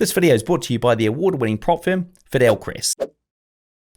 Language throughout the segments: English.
This video is brought to you by the award-winning prop firm, Fidelcrest.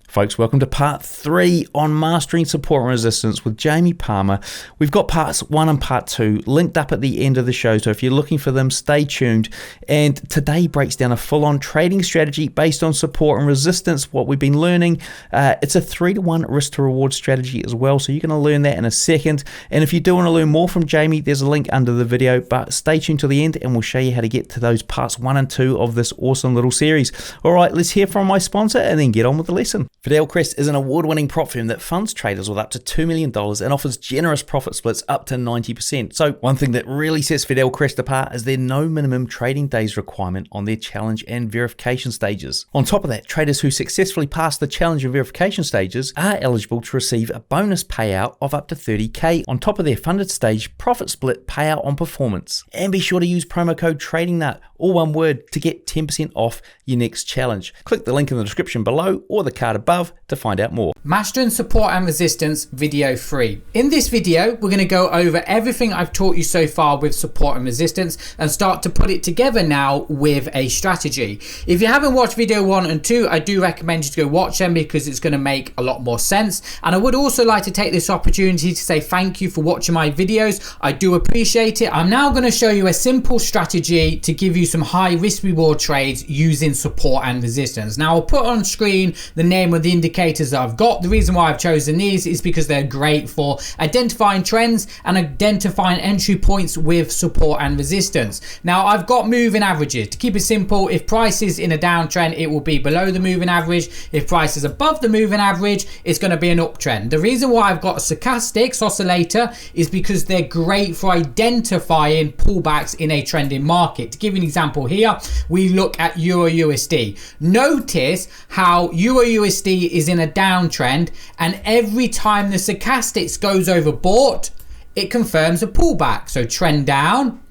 Folks, welcome to part 3 on mastering support and resistance with Jamie Palmer. We've got parts 1 and part 2 linked up at the end of the show, so if you're looking for them, stay tuned. And today breaks down a full-on trading strategy based on support and resistance, what we've been learning. It's a 3-to-1 risk to reward strategy as well, so you're going to learn that in a second. And if you do want to learn more from Jamie, there's a link under the video, but stay tuned to the end and we'll show you how to get to those parts 1 and 2 of this awesome little series. All right, let's hear from my sponsor and then get on with the lesson. Fidelcrest is an award-winning prop firm that funds traders with up to $2 million and offers generous profit splits up to 90%. So one thing that really sets Fidelcrest apart is their no minimum trading days requirement on their challenge and verification stages. On top of that, traders who successfully pass the challenge and verification stages are eligible to receive a bonus payout of up to $30K on top of their funded stage profit split payout on performance. And be sure to use promo code TradingNut, all one word, to get 10% off your next challenge. Click the link in the description below or the card above to find out more. Mastering Support and Resistance video 3. In this video, we're going to go over everything I've taught you so far with support and resistance and start to put it together now with a strategy. If you haven't watched video 1 and 2, I do recommend you to go watch them because it's going to make a lot more sense. And I would also like to take this opportunity to say thank you for watching my videos. I do appreciate it. I'm now going to show you a simple strategy to give you some high risk reward trades using support and resistance. Now I'll put on screen the name of the indicators that I've got. The reason why I've chosen these is because they're great for identifying trends and identifying entry points with support and resistance. Now I've got moving averages. To keep it simple, if price is in a downtrend, it will be below the moving average. If price is above the moving average, it's going to be an uptrend. The reason why I've got a stochastics oscillator is because they're great for identifying pullbacks in a trending market. To give you an example here, we look at Euro USD. Notice how Euro USD is in a downtrend, and every time the stochastics goes overbought, it confirms a pullback. So trend down,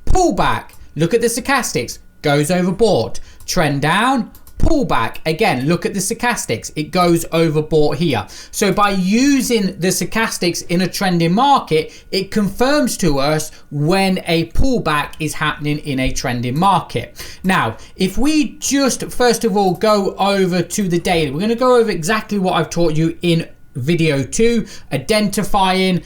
pullback. Look at the stochastics, goes overbought. Trend down, pullback. Again, look at the stochastics, it goes overbought here. So by using the stochastics in a trending market, it confirms to us when a pullback is happening in a trending market. Now, if we just first of all go over to the daily, we're going to go over exactly what I've taught you in video 2, identifying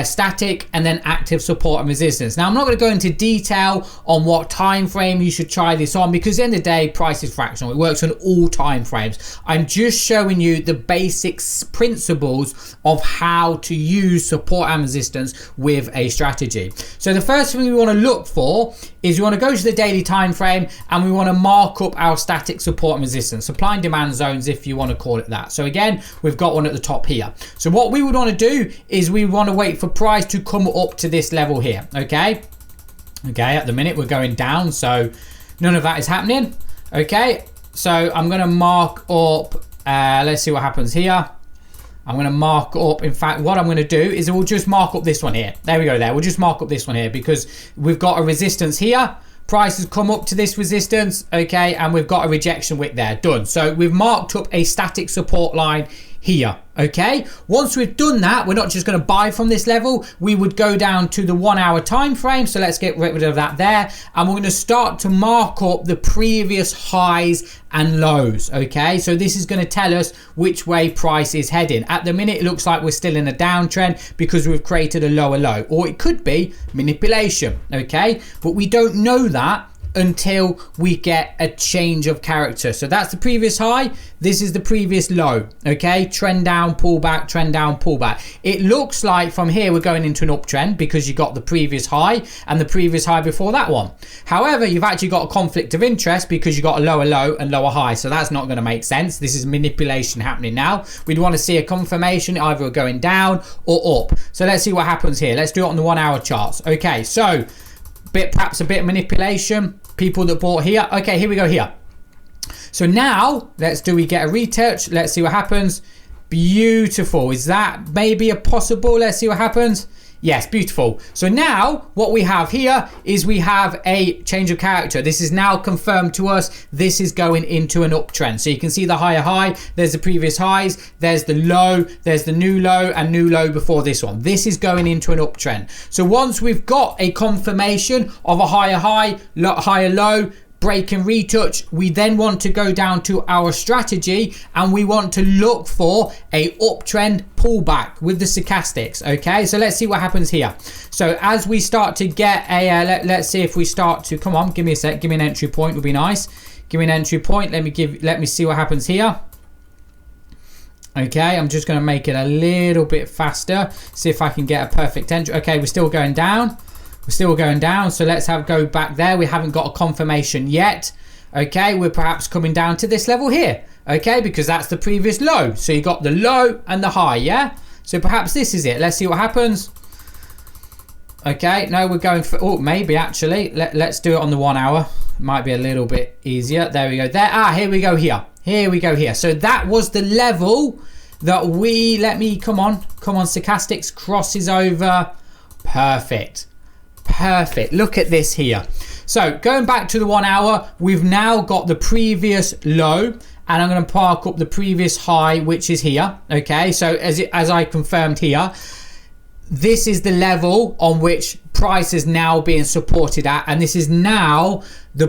static and then active support and resistance. Now I'm not going to go into detail on what time frame you should try this on because at the end of the day, price is fractional. It works on all time frames. I'm just showing you the basic principles of how to use support and resistance with a strategy. So the first thing we want to look for is we want to go to the daily time frame and we want to mark up our static support and resistance, supply and demand zones if you want to call it that. So again, we've got one at the top here. So what we would want to do is we want to wait for price to come up to this level here. Okay, at the minute we're going down, so none of that is happening. Okay, so I'm going to mark up, let's see what happens here. I'm going to mark up, in fact what I'm going to do is we'll just mark up this one here. There we go, there we'll just mark up this one here because we've got a resistance here. Price has come up to this resistance, okay, and we've got a rejection wick there, done. So we've marked up a static support line here, okay. Once we've done that, we're not just going to buy from this level, we would go down to the 1 hour time frame. So let's get rid of that there, and we're going to start to mark up the previous highs and lows. Okay, so this is going to tell us which way price is heading. At the minute it looks like we're still in a downtrend because we've created a lower low, or it could be manipulation. Okay, but we don't know that until we get a change of character. So that's the previous high, this is the previous low. Okay, trend down, pullback, trend down, pullback. It looks like from here we're going into an uptrend because you got the previous high and the previous high before that one. However, you've actually got a conflict of interest because you got a lower low and lower high, so that's not going to make sense. This is manipulation happening now. We'd want to see a confirmation either going down or up. So let's see what happens here. Let's do it on the 1 hour charts. Okay, so perhaps a bit of manipulation, people that bought here. Okay, here we go here. So now we get a retouch. Let's see what happens. Beautiful. Is that maybe a possible? Let's see what happens. Yes, beautiful. So now what we have here is we have a change of character. This is now confirmed to us. This is going into an uptrend. So you can see the higher high, there's the previous highs, there's the low, there's the new low and new low before this one. This is going into an uptrend. So once we've got a confirmation of a higher high, higher low, break and retouch, we then want to go down to our strategy and we want to look for a uptrend pullback with the stochastics. Okay, so let's see what happens here. So as we start to get a let's see if we start to, come on, give me a sec, give me an entry point, would be nice. Give me an entry point. Let me see what happens here. Okay, I'm just going to make it a little bit faster, see if I can get a perfect entry. Okay, we're still going down. We're still going down, so let's go back there. We haven't got a confirmation yet. Okay, we're perhaps coming down to this level here. Okay, because that's the previous low. So you got the low and the high, yeah? So perhaps this is it. Let's see what happens. Okay, no, we're going for, oh, maybe actually. Let's do it on the 1 hour. Might be a little bit easier. There we go. There, here we go here. Here we go here. So that was the level that we, come on, stochastics crosses over. Perfect. Perfect. Look at this here. So going back to the 1 hour, we've now got the previous low, and I'm going to park up the previous high, which is here. Okay, so as I confirmed here, this is the level on which price is now being supported at, and this is now the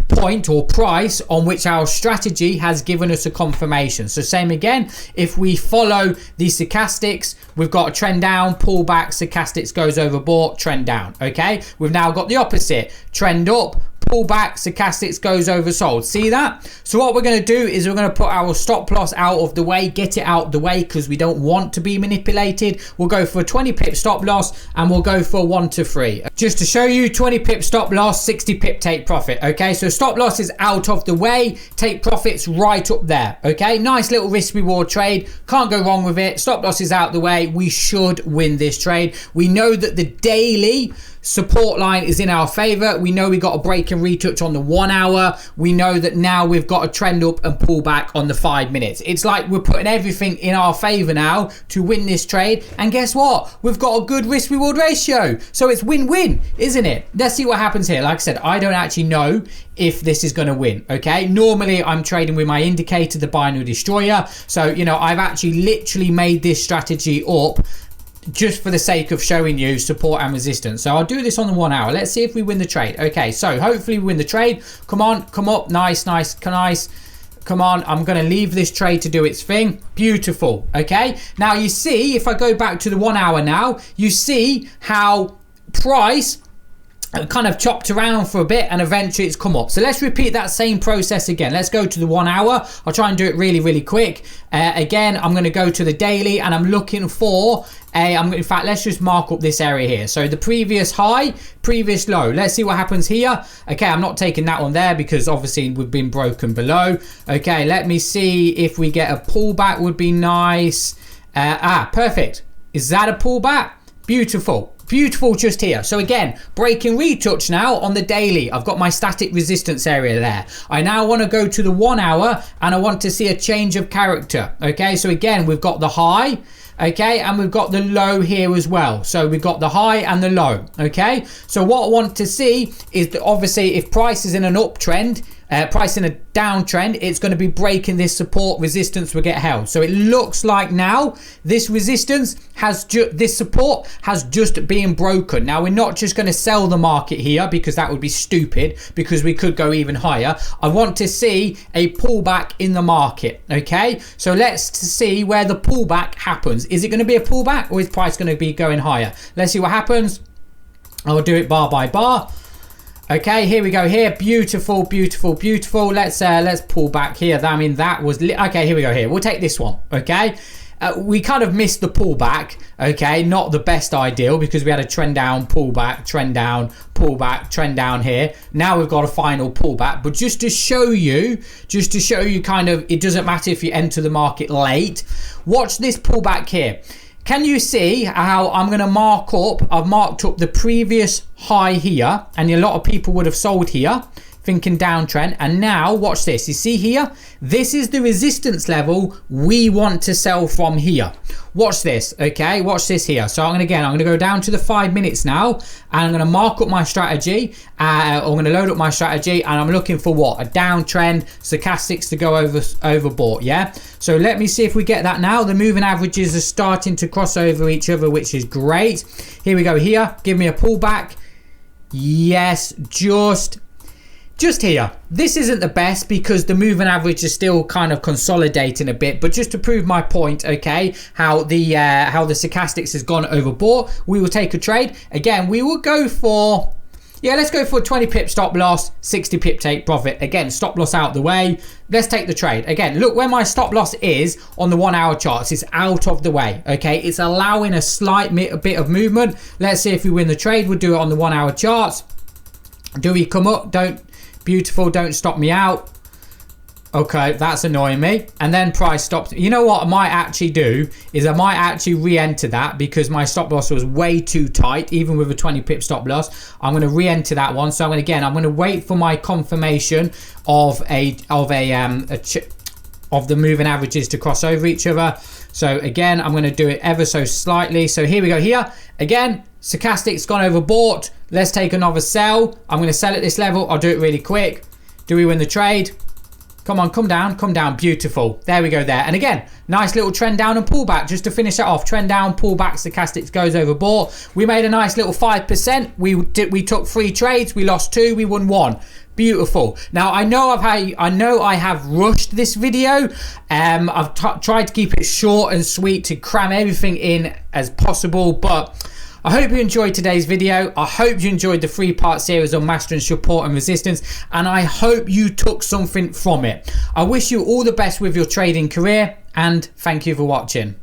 point or price on which our strategy has given us a confirmation. So same again, if we follow the stochastics, we've got a trend down, pullback, stochastics goes overbought, trend down. Okay, we've now got the opposite, trend up, pullback, stochastics goes oversold. See that? So what we're going to do is we're going to put our stop loss out of the way, get it out of the way, because we don't want to be manipulated. We'll go for a 20 pip stop loss, and we'll go for 1 to 3. Just to show you, 20 pip stop loss, 60 pip take profit. Okay, so stop loss is out of the way, take profits right up there. Okay, nice little risk reward trade, can't go wrong with it. Stop loss is out the way, we should win this trade. We know that the daily support line is in our favor. We know we got a break and retouch on the 1 hour. We know that now we've got a trend up and pull back on the 5 minutes. It's like we're putting everything in our favor now to win this trade. And guess what? We've got a good risk reward ratio. So it's win-win, isn't it? Let's see what happens here. Like I said, I don't actually know if this is going to win. Okay, normally I'm trading with my indicator, the binary destroyer. So, you know, I've actually literally made this strategy up just for the sake of showing you support and resistance. So I'll do this on the 1 hour. Let's see if we win the trade. Okay, so hopefully we win the trade. Come on, come up. Nice, nice, nice. Come on, I'm going to leave this trade to do its thing. Beautiful. Okay, now you see, if I go back to the 1 hour now, you see how price kind of chopped around for a bit and eventually it's come up. So let's repeat that same process again. Let's go to the 1 hour. I'll try and do it really, really quick. Again, I'm going to go to the daily and I'm looking for in fact, let's just mark up this area here. So the previous high, previous low. Let's see what happens here. Okay, I'm not taking that one there because obviously we've been broken below. Okay, let me see if we get a pullback would be nice. Perfect. Is that a pullback? Beautiful. Beautiful just here. So again, break and retouch now on the daily. I've got my static resistance area there. I now want to go to the 1 hour and I want to see a change of character. Okay, so again, we've got the high. Okay, and we've got the low here as well. So we've got the high and the low. Okay, so what I want to see is that obviously if price is in an uptrend, price in a downtrend, it's going to be breaking this support resistance will get held. So it looks like now this resistance has this support has just been broken. Now we're not just going to sell the market here because that would be stupid because we could go even higher. I want to see a pullback in the market. Okay, so let's see where the pullback happens. Is it going to be a pullback or is price going to be going higher? Let's see what happens. I'll do it bar by bar. Okay, here we go here. Beautiful, beautiful, beautiful. Let's pull back here. I mean, that was okay. Here we go here. We'll take this one. Okay, we kind of missed the pullback. Okay, not the best ideal because we had a trend down, pullback, trend down, pullback, trend down here. Now we've got a final pullback. But just to show you kind of, it doesn't matter if you enter the market late. Watch this pullback here. Can you see how I'm going to mark up? I've marked up the previous high here, and a lot of people would have sold here, thinking downtrend. And now watch this. You see here, this is the resistance level we want to sell from here. Watch this. Okay, watch this here. So I'm going to go down to the 5 minutes now, and I'm going to mark up my strategy. I'm going to load up my strategy, and I'm looking for what? A downtrend, stochastics to go overbought. Yeah. So let me see if we get that now. The moving averages are starting to cross over each other, which is great. Here we go. Here, give me a pullback. Yes, just just here. This isn't the best because the moving average is still kind of consolidating a bit, but just to prove my point, okay, how the stochastics has gone overboard, we will take a trade. Again, we will go for, yeah, let's go for 20 pip stop loss, 60 pip take profit. Again, stop loss out the way. Let's take the trade. Again, look where my stop loss is on the 1 hour charts. It's out of the way, okay? It's allowing a slight bit of movement. Let's see if we win the trade. We'll do it on the 1 hour charts. Do we come up? Beautiful, don't stop me out. Okay, that's annoying me. And then price stopped. You know what I might actually do is I might actually re-enter that because my stop loss was way too tight, even with a 20 pip stop loss. I'm going to re-enter that one. So I'm going to wait for my confirmation of the moving averages to cross over each other. So again, I'm going to do it ever so slightly. So here we go. Here again, stochastic's gone overbought. Let's take another sell. I'm going to sell at this level. I'll do it really quick. Do we win the trade? Come on, come down. Beautiful. There we go there. And again, nice little trend down and pullback just to finish it off. Trend down, pullback, stochastics goes overbought. We made a nice little 5%. We took 3 trades. We lost 2. We won 1. Beautiful. Now I know I have rushed this video. I've tried to keep it short and sweet to cram everything in as possible, but I hope you enjoyed today's video. I hope you enjoyed the 3-part series on mastering support and resistance, and I hope you took something from it. I wish you all the best with your trading career, and thank you for watching.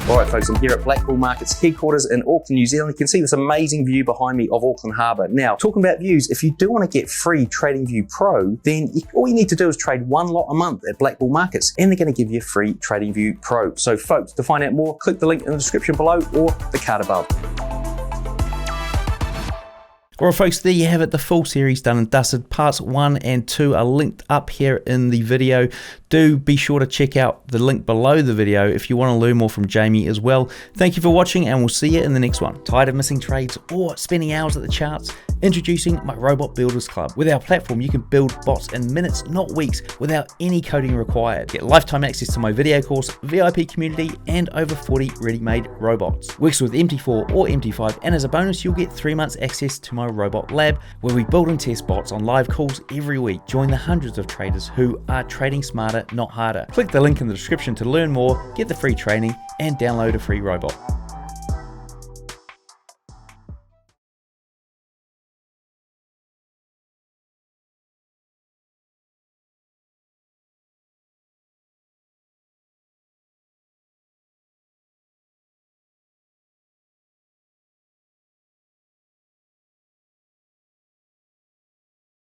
Alright folks, I'm here at Black Bull Markets headquarters in Auckland, New Zealand. You can see this amazing view behind me of Auckland Harbour. Now, talking about views, if you do want to get free TradingView Pro, then all you need to do is trade 1 lot a month at Black Bull Markets, and they're going to give you free TradingView Pro. So folks, to find out more, click the link in the description below or the card above. Alright folks, there you have it, the full series done and dusted. Parts 1 and 2 are linked up here in the video. Do be sure to check out the link below the video if you want to learn more from Jamie as well. Thank you for watching, and we'll see you in the next one. Tired of missing trades or spending hours at the charts? Introducing my Robot Builders Club. With our platform, you can build bots in minutes, not weeks, without any coding required. Get lifetime access to my video course, VIP community, and over 40 ready-made robots. Works with MT4 or MT5, and as a bonus, you'll get 3 months access to my Robot Lab, where we build and test bots on live calls every week. Join the hundreds of traders who are trading smarter, not harder. Click the link in the description to learn more, get the free training, and download a free robot.